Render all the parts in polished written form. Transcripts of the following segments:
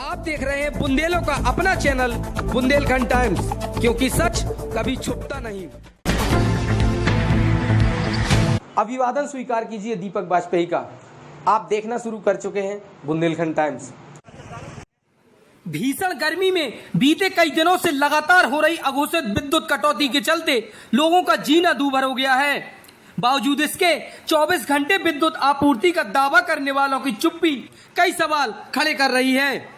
आप देख रहे हैं बुंदेलों का अपना चैनल बुंदेलखंड टाइम्स, क्योंकि सच कभी छुपता नहीं। अभिवादन स्वीकार कीजिए दीपक वाजपेयी का। आप देखना शुरू कर चुके हैं बुंदेलखंड टाइम्स। भीषण गर्मी में बीते कई दिनों से लगातार हो रही अघोषित विद्युत कटौती के चलते लोगों का जीना दूभर हो गया है। बावजूद इसके 24 घंटे विद्युत आपूर्ति का दावा करने वालों की चुप्पी कई सवाल खड़े कर रही है।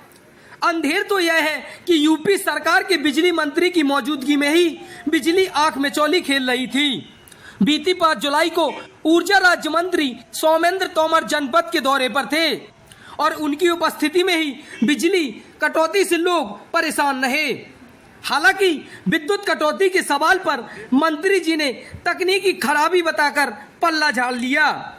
अंधेर तो यह है कि यूपी सरकार के बिजली मंत्री की मौजूदगी में ही बिजली आंख में चौली खेल रही थी। बीती 5 जुलाई को ऊर्जा राज्य मंत्री सोमेंद्र तोमर जनपद के दौरे पर थे और उनकी उपस्थिति में ही बिजली कटौती से लोग परेशान रहे। हालांकि विद्युत कटौती के सवाल पर मंत्री जी ने तकनीकी खराबी बताकर पल्ला झाड़ लिया।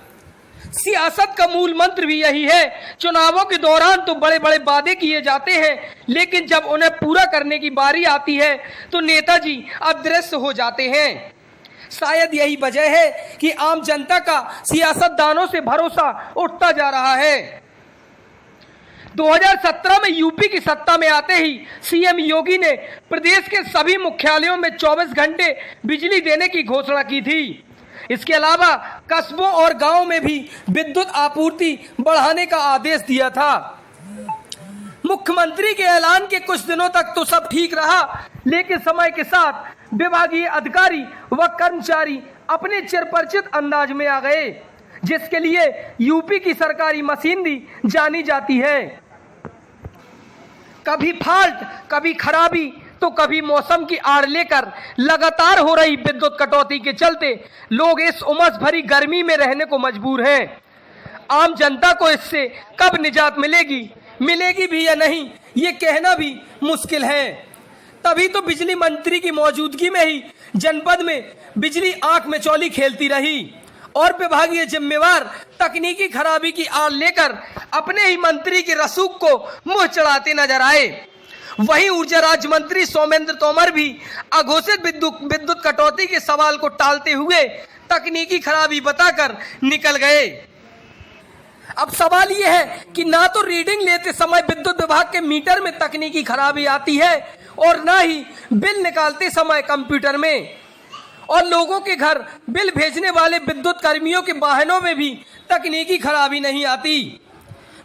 सियासत का मूल मंत्र भी यही है। चुनावों के दौरान तो बड़े बड़े वादे किए जाते हैं, लेकिन जब उन्हें पूरा करने की बारी आती है तो नेताजी अदृश्य हो जाते हैं। शायद यही वजह है कि आम जनता का सियासतदानों से भरोसा उठता जा रहा है। 2017 में यूपी की सत्ता में आते ही सीएम योगी ने प्रदेश के सभी मुख्यालयों में 24 घंटे बिजली देने की घोषणा की थी। इसके अलावा कस्बों और गांवों में भी विद्युत आपूर्ति बढ़ाने का आदेश दिया था। मुख्यमंत्री के ऐलान के कुछ दिनों तक तो सब ठीक रहा, लेकिन समय के साथ विभागीय अधिकारी व कर्मचारी अपने चिरपरिचित अंदाज में आ गए, जिसके लिए यूपी की सरकारी मशीनरी जानी जाती है। कभी फॉल्ट, कभी खराबी तो कभी मौसम की आड़ लेकर लगातार हो रही विद्युत कटौती के चलते लोग इस उमस भरी गर्मी में रहने को मजबूर हैं। आम जनता को इससे कब निजात मिलेगी भी या नहीं, ये कहना भी मुश्किल है। तभी तो बिजली मंत्री की मौजूदगी में ही जनपद में बिजली आंख में चौली खेलती रही और विभागीय जिम्मेवार तकनीकी खराबी की आड़ लेकर अपने ही मंत्री के रसूख को मुंह चढ़ाते नजर आए। वहीं ऊर्जा राज्य मंत्री सोमेंद्र तोमर भी अघोषित विद्युत कटौती के सवाल को टालते हुए तकनीकी खराबी बताकर निकल गए। अब सवाल यह है कि ना तो रीडिंग लेते समय विद्युत विभाग के मीटर में तकनीकी खराबी आती है और ना ही बिल निकालते समय कंप्यूटर में, और लोगों के घर बिल भेजने वाले विद्युत कर्मियों के वाहनों में भी तकनीकी खराबी नहीं आती।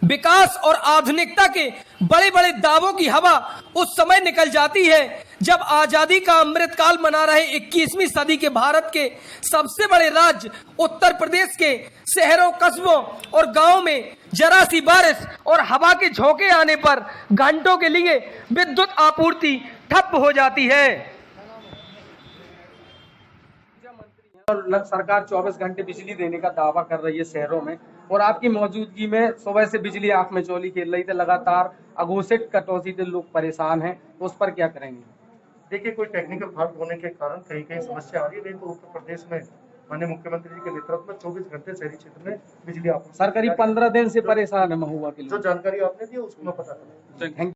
विकास और आधुनिकता के बड़े बड़े दावों की हवा उस समय निकल जाती है जब आजादी का अमृतकाल मना रहे 21वीं सदी के भारत के सबसे बड़े राज्य उत्तर प्रदेश के शहरों, कस्बों और गांवों में जरा सी बारिश और हवा के झोंके आने पर घंटों के लिए विद्युत आपूर्ति ठप हो जाती है। और सरकार 24 घंटे बिजली देने का दावा कर रही है शहरों में, और आपकी मौजूदगी में सुबह से बिजली आंख में चौली खेल रही थी। लगातार अघोषित कटौती से लोग परेशान हैं, तो उस पर क्या करेंगे? देखिए, कोई टेक्निकल फॉल्ट होने के कारण कहीं समस्या आ रही है। तो उत्तर प्रदेश में माननीय मुख्यमंत्री जी के नेतृत्व में 24 घंटे शहरी क्षेत्र में बिजली आपूर्ति। सरकारी 15 दिन से परेशान है महुआ के लिए। जो जानकारी आपने दी उसको मैं पता करूँ।